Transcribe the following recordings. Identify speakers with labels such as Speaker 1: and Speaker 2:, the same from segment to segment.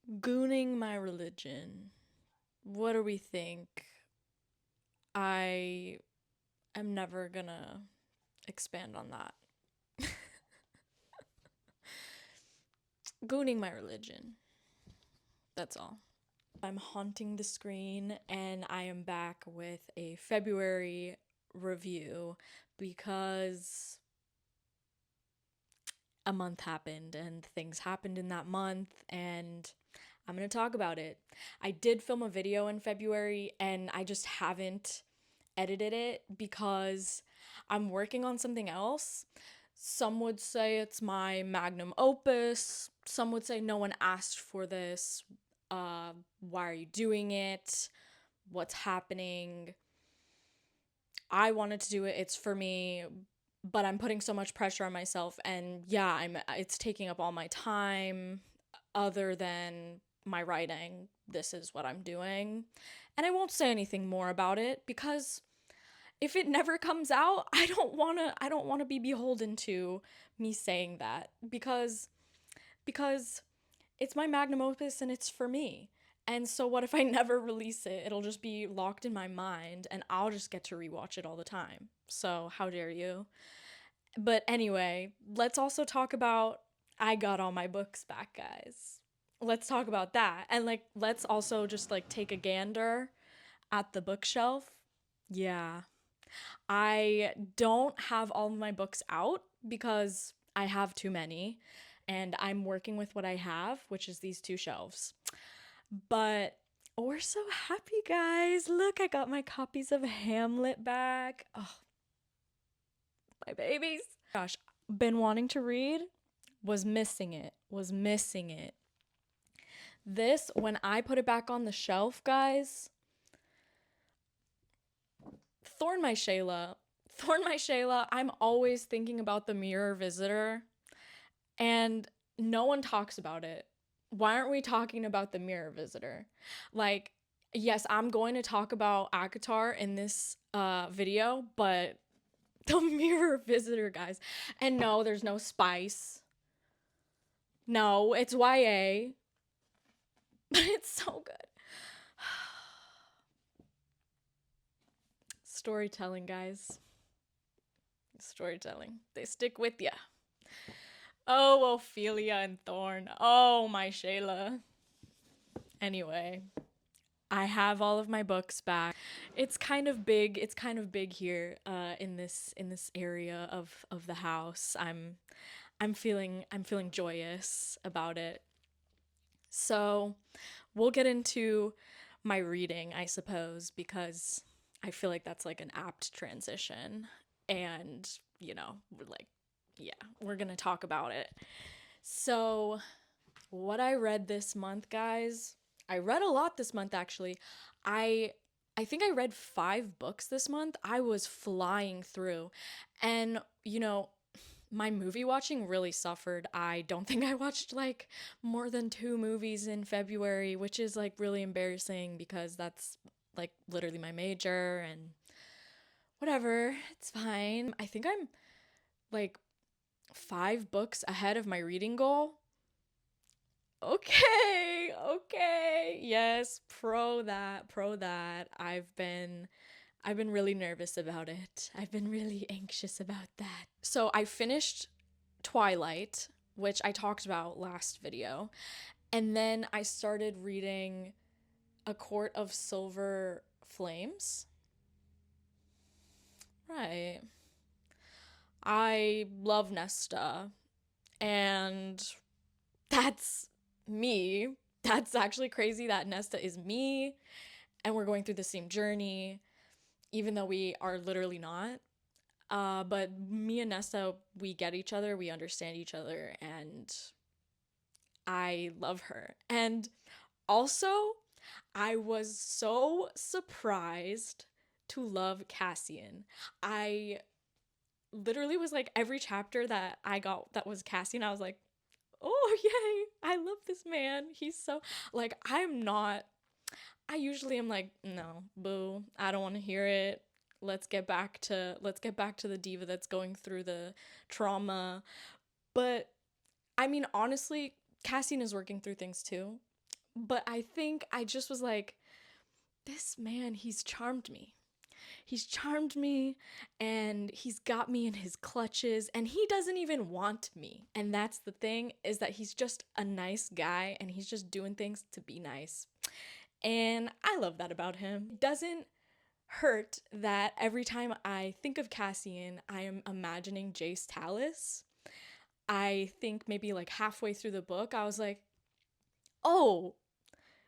Speaker 1: Gooning my religion. What do we think? I am never gonna expand on that. Gooning my religion. That's all. I'm haunting the screen and I am back with a February review because a month happened and things happened in that month and I'm going to talk about it. I did film a video in February and I just haven't edited it because I'm working on something else. Some would say it's my magnum opus. Some would say no one asked for this. Why are you doing it? What's happening? I wanted to do it. It's for me, but I'm putting so much pressure on myself and yeah, it's taking up all my time other than my writing. This is what I'm doing. And I won't say anything more about it because if it never comes out, I don't want to be beholden to me saying that because it's my magnum opus and it's for me. And so what if I never release it? It'll just be locked in my mind and I'll just get to rewatch it all the time. So how dare you? But anyway, let's also talk about I got all my books back, guys. Let's talk about that. And let's also just take a gander at the bookshelf. Yeah. I don't have all of my books out because I have too many and I'm working with what I have, which is these two shelves. But we're so happy, guys. Look, I got my copies of Hamlet back. Oh, my babies. Gosh, been wanting to read, was missing it. This, when I put it back on the shelf, guys, Thorn My Shayla, I'm always thinking about the mirror visitor, and no one talks about it. Why aren't we talking about the mirror visitor? Yes, I'm going to talk about ACOTAR in this video, but the mirror visitor, guys. And no, there's no spice. No, it's YA, but it's so good. Storytelling, guys. Storytelling. They stick with ya. Oh, Ophelia and Thorn. Oh, my Shayla. Anyway, I have all of my books back. It's kind of big. It's kind of big here in this area of the house. I'm feeling joyous about it. So, we'll get into my reading, I suppose, because I feel like that's like an apt transition. And, yeah, we're going to talk about it. So, what I read this month, guys, I read a lot this month actually. I I think I read 5 books this month. I was flying through. And, my movie watching really suffered. I don't think I watched more than 2 movies in February, which is really embarrassing because that's literally my major and whatever. It's fine. I think I'm like 5 books ahead of my reading goal. Okay, okay. Yes, pro that. I've been really nervous about it. I've been really anxious about that. So, I finished Twilight, which I talked about last video, and then I started reading A Court of Silver Flames. Right. I love Nesta, and that's me. That's actually crazy that Nesta is me and we're going through the same journey, even though we are literally not. But me and Nesta, we get each other, we understand each other, and I love her. And also, I was so surprised to love Cassian. I literally was every chapter that I got that was Cassian, I was like, oh, yay, I love this man. He's so, I'm not, I usually am like, no, boo, I don't want to hear it. Let's get back to the diva that's going through the trauma. But I mean, honestly, Cassian is working through things too. But I think I just was like, this man, he's charmed me. He's charmed me and he's got me in his clutches and he doesn't even want me. And that's the thing, is that he's just a nice guy and he's just doing things to be nice. And I love that about him. It doesn't hurt that every time I think of Cassian, I am imagining Jace Talus. I think maybe like halfway through the book, I was like, oh,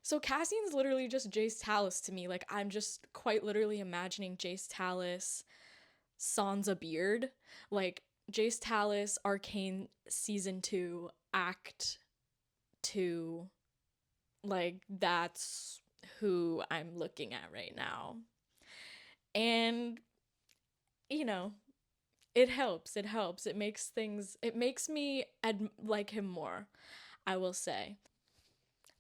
Speaker 1: so Cassian's literally just Jace Talus to me. Like, I'm just quite literally imagining Jace Talus, Sansa Beard. Like, Jace Talus, Arcane Season 2, Act 2. Like, that's who I'm looking at right now. And, you know, it helps. It helps. It makes me like him more, I will say.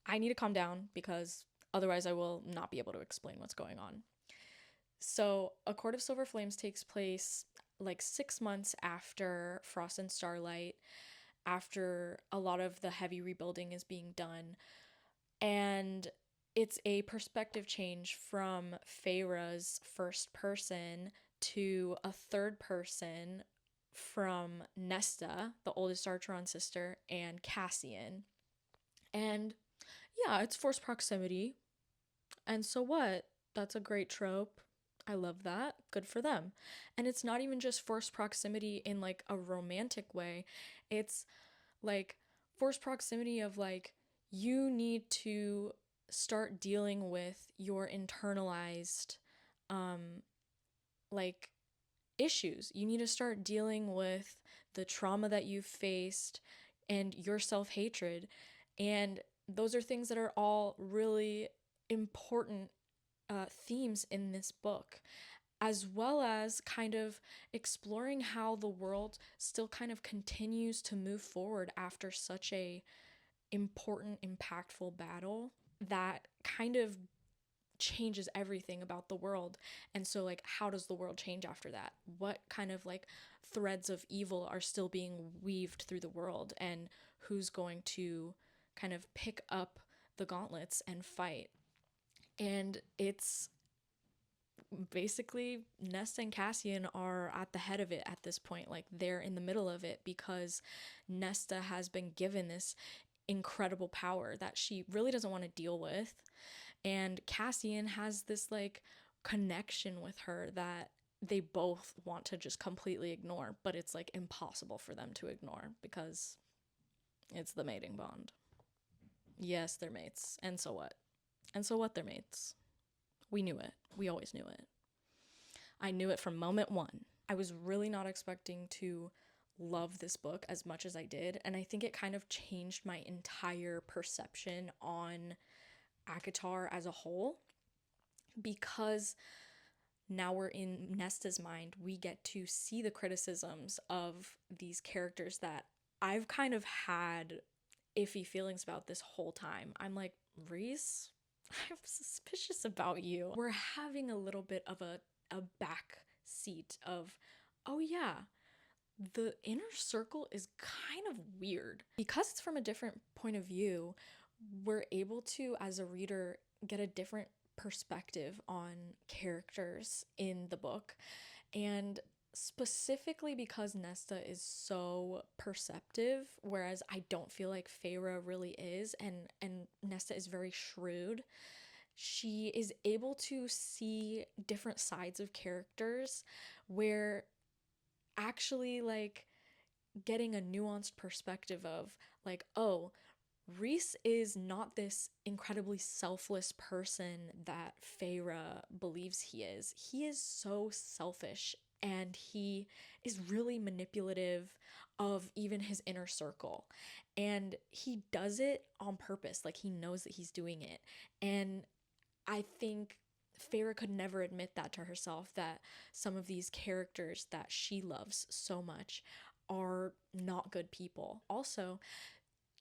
Speaker 1: I need to calm down because otherwise I will not be able to explain what's going on. So, A Court of Silver Flames takes place like 6 months after Frost and Starlight, after a lot of the heavy rebuilding is being done. And it's a perspective change from Feyre's first person to a third person from Nesta, the oldest Archeron sister, and Cassian. And yeah, it's forced proximity. And so what? That's a great trope. I love that. Good for them. And it's not even just forced proximity in like a romantic way. It's like forced proximity of like, you need to start dealing with your internalized like issues. You need to start dealing with the trauma that you've faced and your self-hatred. And those are things that are all really important themes in this book, as well as kind of exploring how the world still kind of continues to move forward after such a important, impactful battle that kind of changes everything about the world. And so like, how does the world change after that? What kind of like threads of evil are still being weaved through the world, and who's going to kind of pick up the gauntlets and fight? And it's basically Nesta and Cassian are at the head of it at this point. Like, they're in the middle of it because Nesta has been given this incredible power that she really doesn't want to deal with. And Cassian has this like connection with her that they both want to just completely ignore, but it's like impossible for them to ignore because it's the mating bond. Yes, they're mates. And so what? And so what? They're mates. We knew it. We always knew it. I knew it from moment one. I was really not expecting to love this book as much as I did, and I think it kind of changed my entire perception on ACOTAR as a whole, because now we're in Nesta's mind. We get to see the criticisms of these characters that I've kind of had iffy feelings about this whole time. I'm like, Rhys, I'm suspicious about you. We're having a little bit of a back seat of, oh yeah, the inner circle is kind of weird. Because it's from a different point of view, we're able to, as a reader, get a different perspective on characters in the book. And specifically because Nesta is so perceptive, whereas I don't feel like Feyre really is, and Nesta is very shrewd, she is able to see different sides of characters, where actually like getting a nuanced perspective of like, oh, Rhys is not this incredibly selfless person that Feyre believes he is. He is so selfish, and he is really manipulative of even his inner circle. And he does it on purpose. Like, he knows that he's doing it. And I think Feyre could never admit that to herself, that some of these characters that she loves so much are not good people. Also,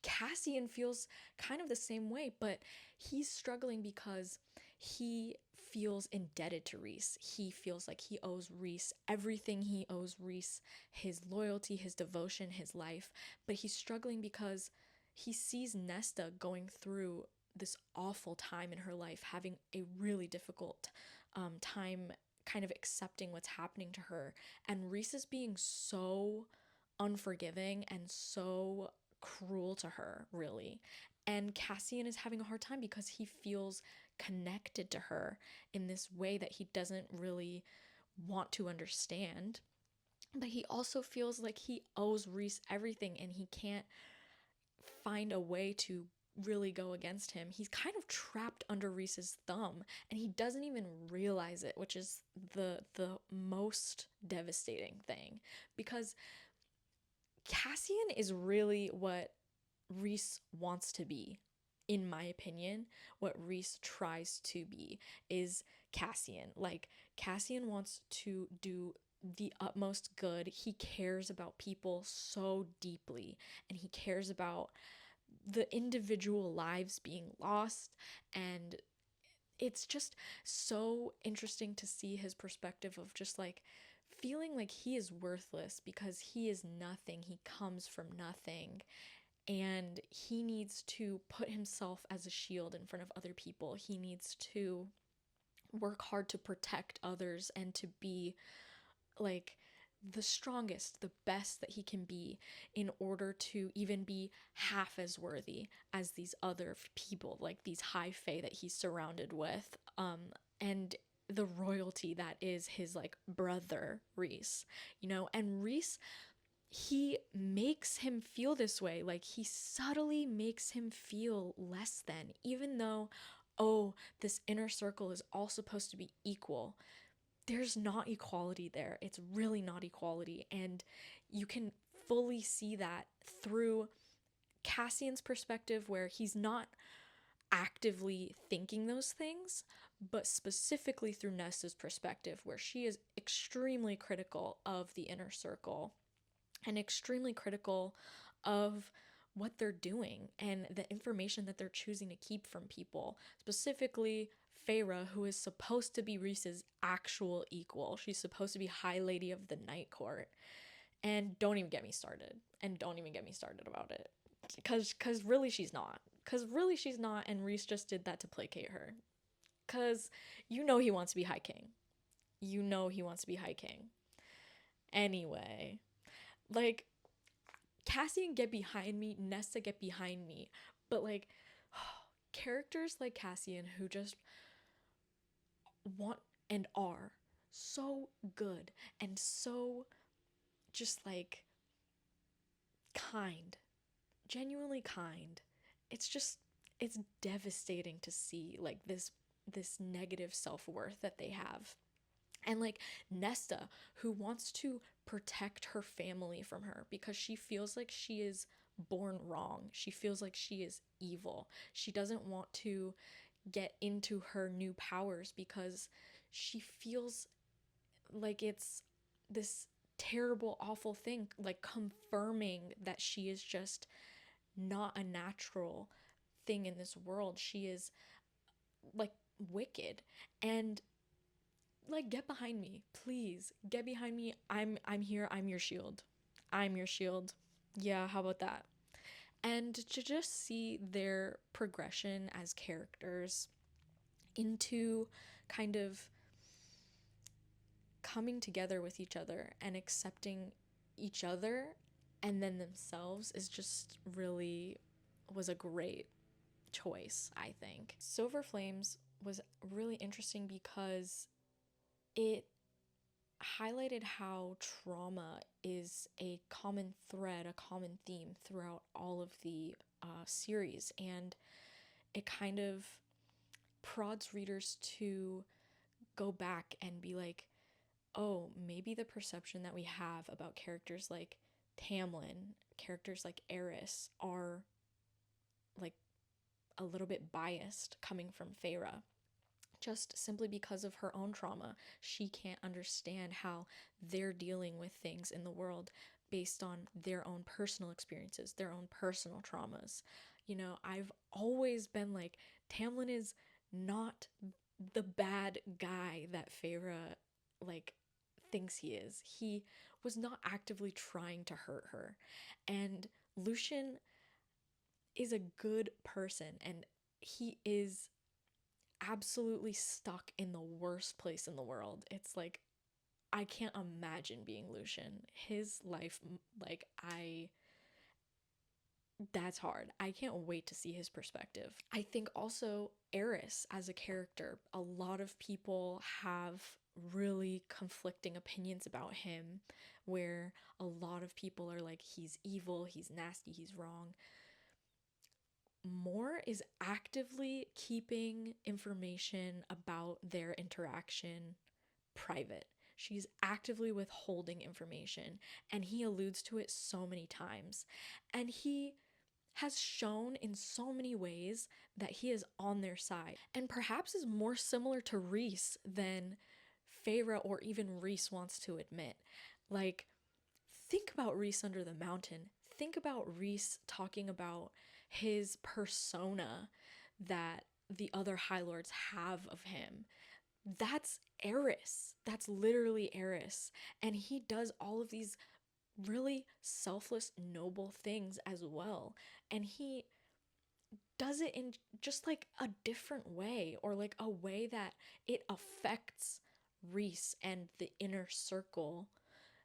Speaker 1: Cassian feels kind of the same way, but he's struggling because he feels indebted to Rhys. He feels like he owes Rhys everything. He owes Rhys his loyalty, his devotion, his life. But he's struggling because he sees Nesta going through this awful time in her life, having a really difficult time kind of accepting what's happening to her. And Reese is being so unforgiving and so cruel to her, really. And Cassian is having a hard time because he feels connected to her in this way that he doesn't really want to understand. But he also feels like he owes Reese everything and he can't find a way to really go against him. He's kind of trapped under Reese's thumb and he doesn't even realize it, which is the most devastating thing, because Cassian is really what Reese wants to be. In my opinion, what Reese tries to be is Cassian. Like, Cassian wants to do the utmost good. He cares about people so deeply, and he cares about the individual lives being lost. And it's just so interesting to see his perspective of just like feeling like he is worthless because he is nothing. He comes from nothing. And he needs to put himself as a shield in front of other people. He needs to work hard to protect others and to be like the strongest, the best that he can be in order to even be half as worthy as these other people, like these high fae that he's surrounded with, and the royalty that is his like brother Reese, you know. And Reese, he makes him feel this way. Like, he subtly makes him feel less than, even though, oh, this inner circle is all supposed to be equal. There's not equality there. It's really not equality. And you can fully see that through Cassian's perspective, where he's not actively thinking those things, but specifically through Nesta's perspective, where she is extremely critical of the inner circle and extremely critical of what they're doing and the information that they're choosing to keep from people, specifically Feyre, who is supposed to be Reese's actual equal. She's supposed to be High Lady of the Night Court. And don't even get me started. And don't even get me started about it. Because really she's not. And Reese just did that to placate her. Because you know he wants to be High King. You know he wants to be High King. Anyway, like, Cassian, get behind me. Nesta, get behind me. But like, characters like Cassian who just want and are so good and so just like kind, genuinely kind. It's devastating to see like this negative self-worth that they have. And like Nesta, who wants to protect her family from her because she feels like she is born wrong. She feels like she is evil. She doesn't want to get into her new powers because she feels like it's this terrible, awful thing, like confirming that she is just not a natural thing in this world. She is like wicked. And like, get behind me, please. Get behind me. I'm here. I'm your shield. I'm your shield. Yeah, how about that? And to just see their progression as characters into kind of coming together with each other and accepting each other and then themselves is just really was a great choice, I think. Silver Flames was really interesting because it highlighted how trauma is a common thread, a common theme throughout all of the series, and it kind of prods readers to go back and be like, oh, maybe the perception that we have about characters like Tamlin, characters like Eris, are like a little bit biased coming from Feyre. Just simply because of her own trauma. She can't understand how they're dealing with things in the world based on their own personal experiences, their own personal traumas. You know, I've always been like, Tamlin is not the bad guy that Feyre, like, thinks he is. He was not actively trying to hurt her. And Lucien is a good person, and he is absolutely stuck in the worst place in the world. It's like, I can't imagine being Lucian. His life, like, that's hard. I can't wait to see his perspective. I think also Eris as a character, a lot of people have really conflicting opinions about him, where a lot of people are like, he's evil, he's nasty, he's wrong. Moore is actively keeping information about their interaction private. She's actively withholding information, and he alludes to it so many times. And he has shown in so many ways that he is on their side, and perhaps is more similar to Rhys than Feyre or even Rhys wants to admit. Like, think about Rhys Under the Mountain. Think about Rhys talking about his persona that the other High Lords have of him. That's Eris. That's literally Eris. And he does all of these really selfless, noble things as well. And he does it in just like a different way, or like a way that it affects Rhys and the inner circle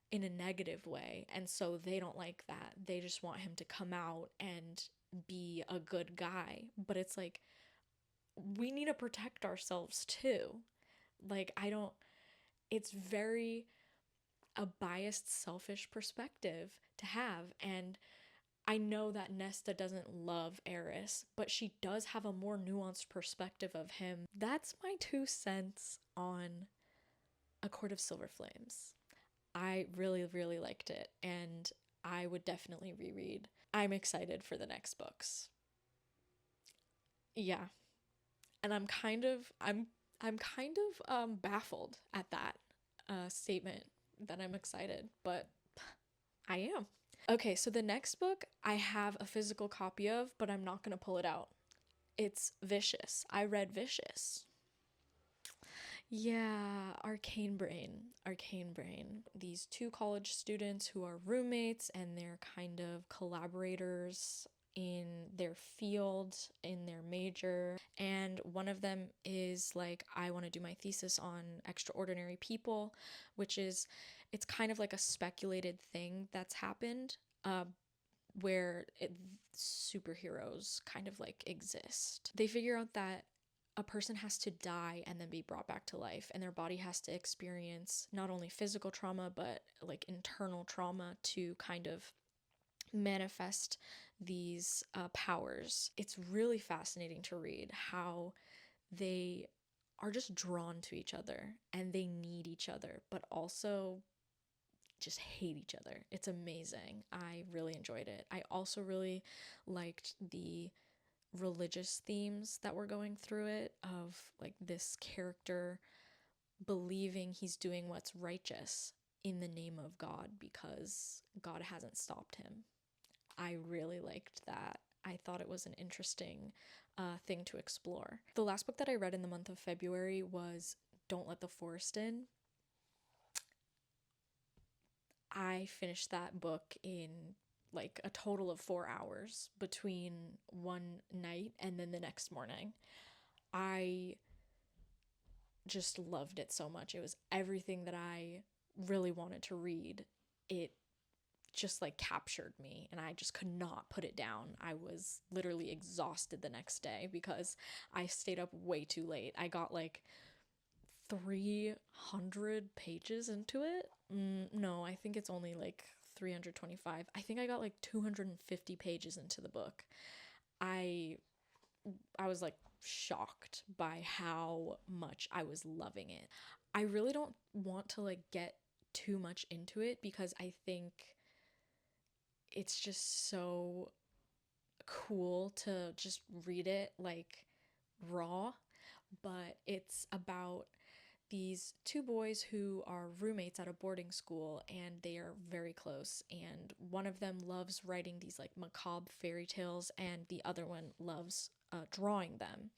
Speaker 1: in a negative way. And so they don't like that. They just want him to come out and be a good guy. But it's like, we need to protect ourselves too. Like, it's very a biased, selfish perspective to have. And I know that Nesta doesn't love Eris, but she does have a more nuanced perspective of him. That's my 2 cents on A Court of Silver Flames. I really, really liked it, and I would definitely reread. I'm excited for the next books. Yeah. And I'm kind of baffled at that statement that I'm excited, but I am. Okay, so the next book I have a physical copy of, but I'm not going to pull it out. It's Vicious. I read Vicious. Yeah, Arcane Brain. Arcane Brain. These two college students who are roommates, and they're kind of collaborators in their field, in their major. And one of them is like, I want to do my thesis on extraordinary people, which is, it's kind of like a speculated thing that's happened, where superheroes kind of like exist. They figure out that a person has to die and then be brought back to life, and their body has to experience not only physical trauma but like internal trauma to kind of manifest these powers. It's really fascinating to read how they are just drawn to each other and they need each other, but also just hate each other. It's amazing. I really enjoyed it. I also really liked the religious themes that were going through it, of like this character believing he's doing what's righteous in the name of God because God hasn't stopped him. I really liked that. I thought it was an interesting thing to explore. The last book that I read in the month of February was Don't Let the Forest In. I finished that book in like a total of 4 hours between one night and then the next morning. I just loved it so much. It was everything that I really wanted to read. It just like captured me, and I just could not put it down. I was literally exhausted the next day because I stayed up way too late. I got like 300 pages into it. No, I think it's only like 325. I think I got like 250 pages into the book. I was like shocked by how much I was loving it. I really don't want to like get too much into it because I think it's just so cool to just read it like raw, but it's about these two boys who are roommates at a boarding school, and they are very close, and one of them loves writing these like macabre fairy tales and the other one loves drawing them.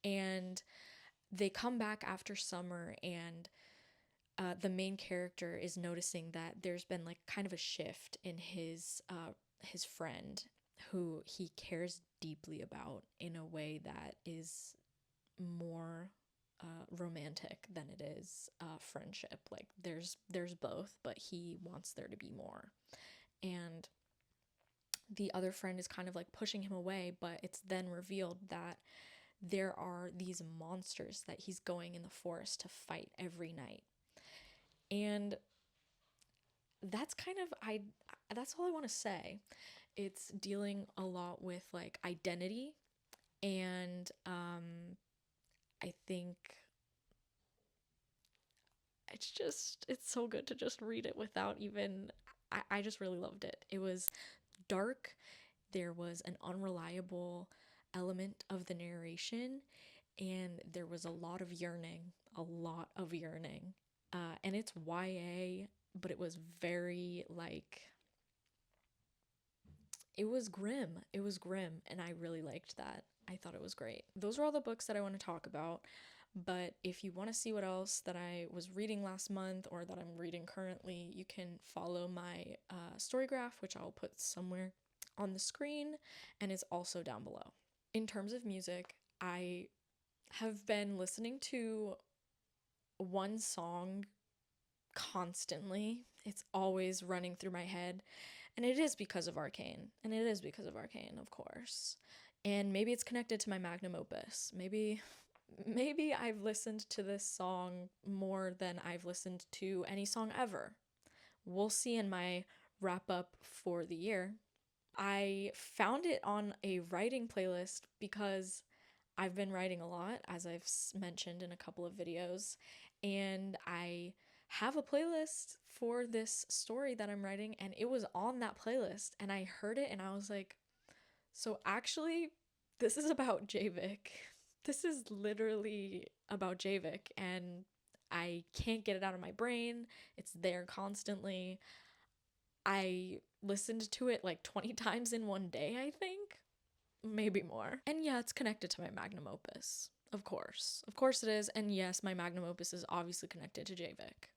Speaker 1: And they come back after summer, and the main character is noticing that there's been like kind of a shift in his friend who he cares deeply about in a way that is more romantic than it is friendship. Like there's both, but he wants there to be more. And the other friend is kind of like pushing him away, but it's then revealed that there are these monsters that he's going in the forest to fight every night. And that's kind of that's all I want to say. It's dealing a lot with like identity, and I think it's so good to just read it without even I just really loved it. It was dark. There was an unreliable element of the narration, and there was a lot of yearning, a lot of yearning. And it's YA, but it was very like, it was grim. It was grim, and I really liked that. I thought it was great. Those are all the books that I want to talk about. But if you want to see what else that I was reading last month or that I'm reading currently, you can follow my Storygraph, which I'll put somewhere on the screen, and it's also down below. In terms of music, I have been listening to one song constantly. It's always running through my head, and it is because of Arcane. And it is because of Arcane, of course. And maybe it's connected to my magnum opus. Maybe I've listened to this song more than I've listened to any song ever. We'll see in my wrap up for the year. I found it on a writing playlist because I've been writing a lot, as I've mentioned in a couple of videos, and I have a playlist for this story that I'm writing, and it was on that playlist, and I heard it and I was like, so actually, this is about Javik. This is literally about Javik, and I can't get it out of my brain. It's there constantly. I listened to it like 20 times in one day, I think. Maybe more. And yeah, it's connected to my magnum opus. Of course. Of course it is. And yes, my magnum opus is obviously connected to Javik.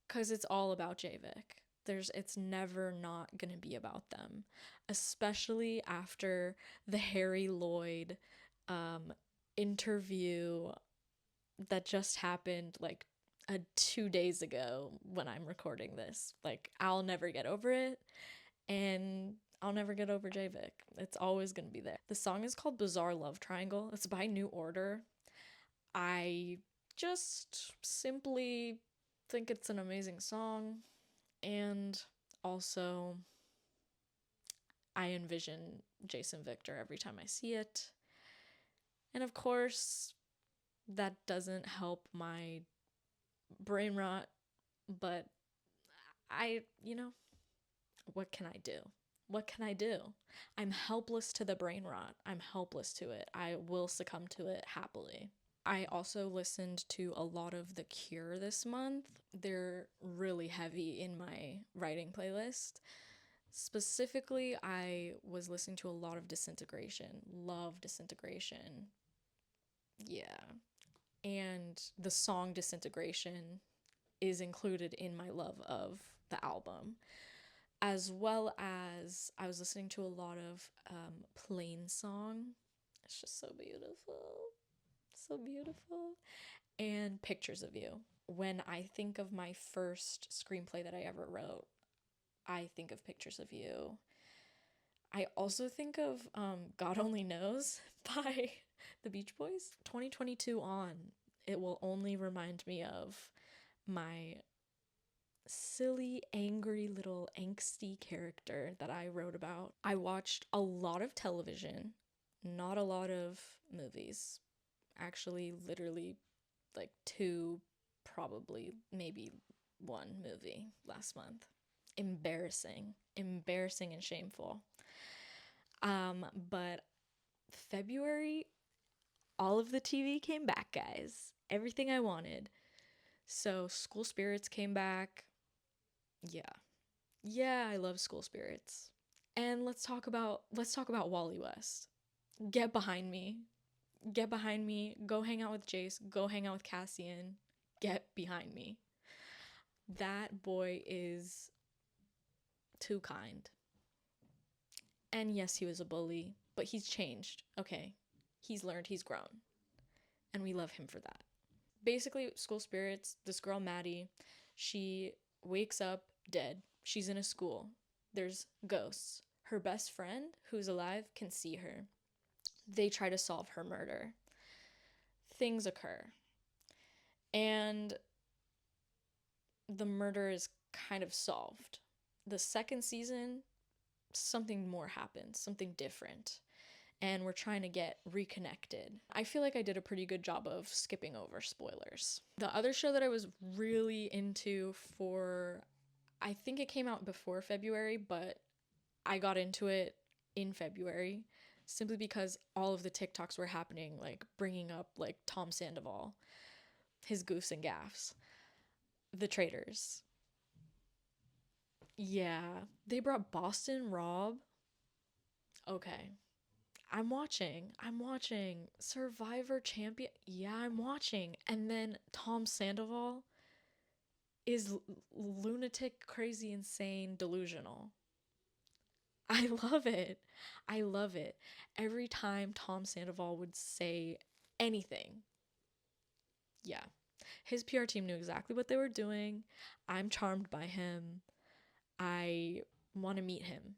Speaker 1: Because it's all about Javik. It's never not gonna be about them. Especially after the Harry Lloyd interview that just happened like 2 days ago when I'm recording this. Like, I'll never get over it, and I'll never get over Javik. It's always gonna be there. The song is called Bizarre Love Triangle. It's by New Order. I just simply think it's an amazing song, and also I envision Jason Victor every time I see it. And of course, that doesn't help my brain rot, but what can I do? What can I do? I'm helpless to the brain rot. I'm helpless to it. I will succumb to it happily. I also listened to a lot of The Cure this month. They're really heavy in my writing playlist. Specifically, I was listening to a lot of Disintegration. Love Disintegration. Yeah. And the song Disintegration is included in my love of the album. As well as I was listening to a lot of Plain Song. It's just so beautiful. So beautiful. And Pictures of You. When I think of my first screenplay that I ever wrote, I think of Pictures of You. I also think of God Only Knows by the Beach Boys. 2022 on, it will only remind me of my silly, angry little angsty character that I wrote about. I watched a lot of television, not a lot of movies. Actually, literally like 2, probably maybe 1 movie last month. Embarrassing and shameful. But February, all of the TV came back, guys. Everything I wanted. So School Spirits came back. Yeah, I love School Spirits. And let's talk about Wally West. Get behind me. Get behind me. Go hang out with Jace. Go hang out with Cassian. Get behind me. That boy is too kind. And yes, he was a bully, but he's changed. Okay. He's learned, he's grown. And we love him for that. Basically, school spirits, this girl, Maddie, she wakes up dead. She's in a school. There's ghosts. Her best friend, who's alive, can see her. They try to solve her murder. Things occur. And the murder is kind of solved. The second season, something more happens, something different. And we're trying to get reconnected. I feel like I did a pretty good job of skipping over spoilers. The other show that I was really into I think it came out before February, but I got into it in February simply because all of the TikToks were happening, like bringing up like Tom Sandoval, his goofs and gaffs, the Traitors. Yeah, they brought Boston Rob. Okay. I'm watching Survivor Champion. Yeah, I'm watching. And then Tom Sandoval is lunatic, crazy, insane, delusional. I love it. I love it. Every time Tom Sandoval would say anything, yeah, his PR team knew exactly what they were doing. I'm charmed by him. I want to meet him.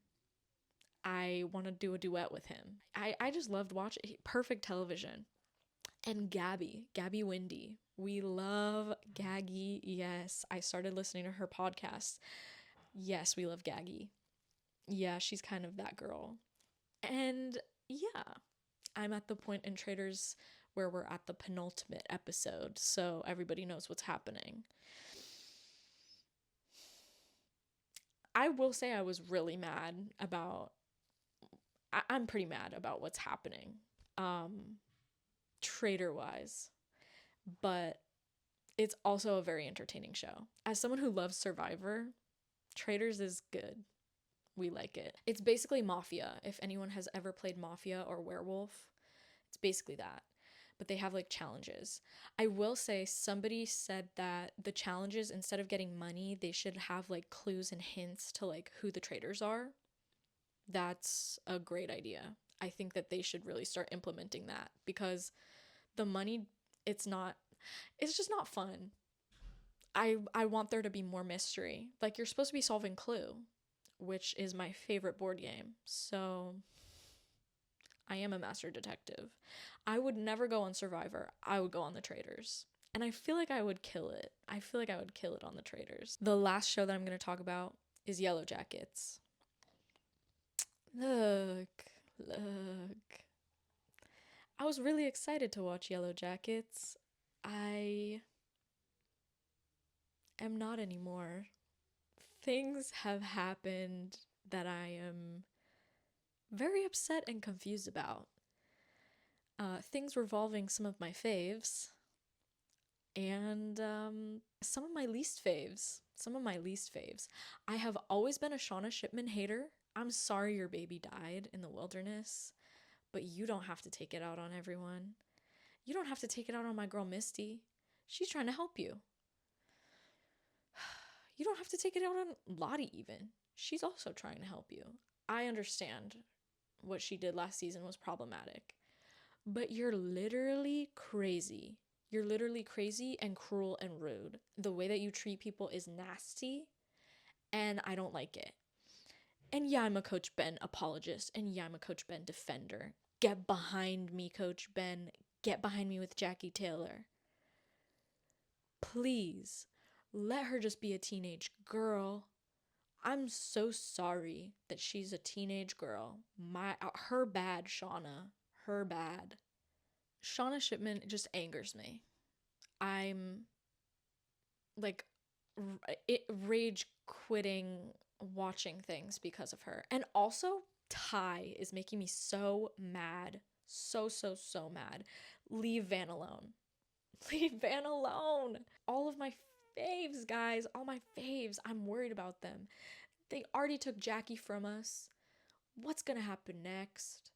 Speaker 1: I want to do a duet with him. I just loved watching. Perfect television. And Gabby Windy. We love Gaggy. Yes, I started listening to her podcast. Yes, we love Gaggy. Yeah, she's kind of that girl. And yeah, I'm at the point in Traders where we're at the penultimate episode, so everybody knows what's happening. I will say I was really mad about I'm pretty mad about what's happening. Trader wise. But it's also a very entertaining show. As someone who loves Survivor, Traders is good. We like it. It's basically Mafia. If anyone has ever played Mafia or Werewolf, it's basically that. But they have like challenges. I will say somebody said that the challenges, instead of getting money, they should have like clues and hints to like who the traders are. That's a great idea. I think that they should really start implementing that because the money, it's just not fun. I want there to be more mystery. Like you're supposed to be solving Clue, which is my favorite board game. So I am a master detective. I would never go on Survivor. I would go on the Traders. And I feel like I would kill it. I feel like I would kill it on the Traders. The last show that I'm going to talk about is Yellow Jackets. Look. I was really excited to watch Yellow Jackets. I am not anymore. Things have happened that I am very upset and confused about. Things revolving some of my faves and some of my least faves. I have always been a Shauna Shipman hater. I'm sorry your baby died in the wilderness, but you don't have to take it out on everyone. You don't have to take it out on my girl Misty. She's trying to help you. You don't have to take it out on Lottie even. She's also trying to help you. I understand what she did last season was problematic. But you're literally crazy. You're literally crazy and cruel and rude. The way that you treat people is nasty, and I don't like it. And yeah, I'm a Coach Ben apologist, and yeah, I'm a Coach Ben defender. Get behind me, Coach Ben. Get behind me with Jackie Taylor. Please, let her just be a teenage girl. I'm so sorry that she's a teenage girl. Her bad, Shauna. Her bad. Shauna Shipman just angers me. I'm like rage quitting watching things because of her. And also, Ty is making me so mad. So mad. Leave Van alone. Leave Van alone. All of my faves, guys. All my faves. I'm worried about them. They already took Jackie from us. What's gonna happen next?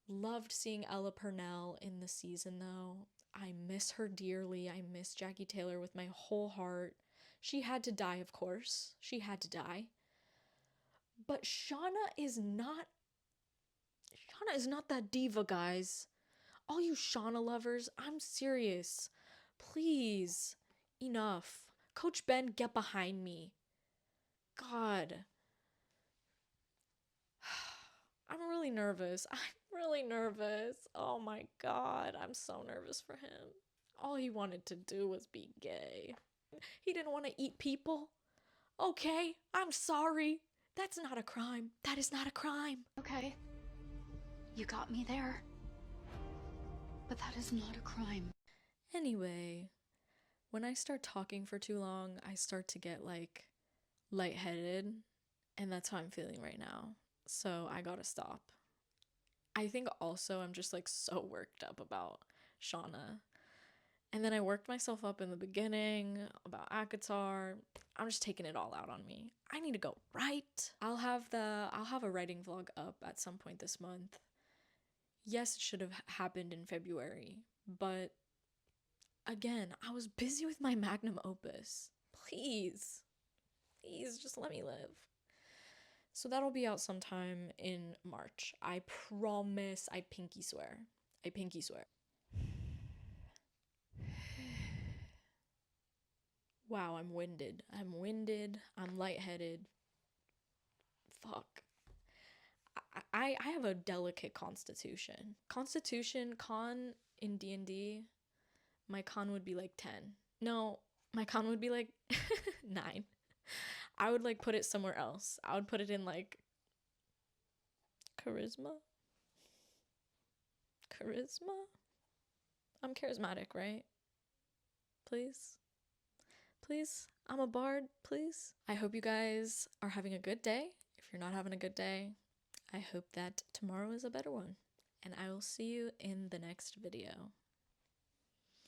Speaker 1: Loved seeing Ella Purnell in the season, though. I miss her dearly. I miss Jackie Taylor with my whole heart. She had to die, of course. She had to die. But Shauna is not Shauna is not that diva, guys. All you Shauna lovers, I'm serious. Please. Enough. Coach Ben, get behind me. God. I'm really nervous. I'm really nervous. Oh my God. I'm so nervous for him. All he wanted to do was be gay. He didn't want to eat people. Okay, I'm sorry. That's not a crime. That is not a crime.
Speaker 2: Okay. You got me there. But that is not a crime.
Speaker 1: Anyway, when I start talking for too long, I start to get like lightheaded, and that's how I'm feeling right now. So I gotta stop. I think also I'm just like so worked up about Shauna. And then I worked myself up in the beginning about ACOTAR. I'm just taking it all out on me. I need to go write. I'll have a writing vlog up at some point this month. Yes, it should have happened in February, but again, I was busy with my magnum opus. Please just let me live. So that'll be out sometime in March. I promise. I pinky swear. I pinky swear. Wow, I'm winded. I'm lightheaded. Fuck. I have a delicate constitution. Con in D&D, my con would be like 10. No, my con would be like 9. I would like put it somewhere else. I would put it in like charisma. I'm charismatic, right? Please. I'm a bard, please. I hope you guys are having a good day. If you're not having a good day, I hope that tomorrow is a better one. And I will see you in the next video.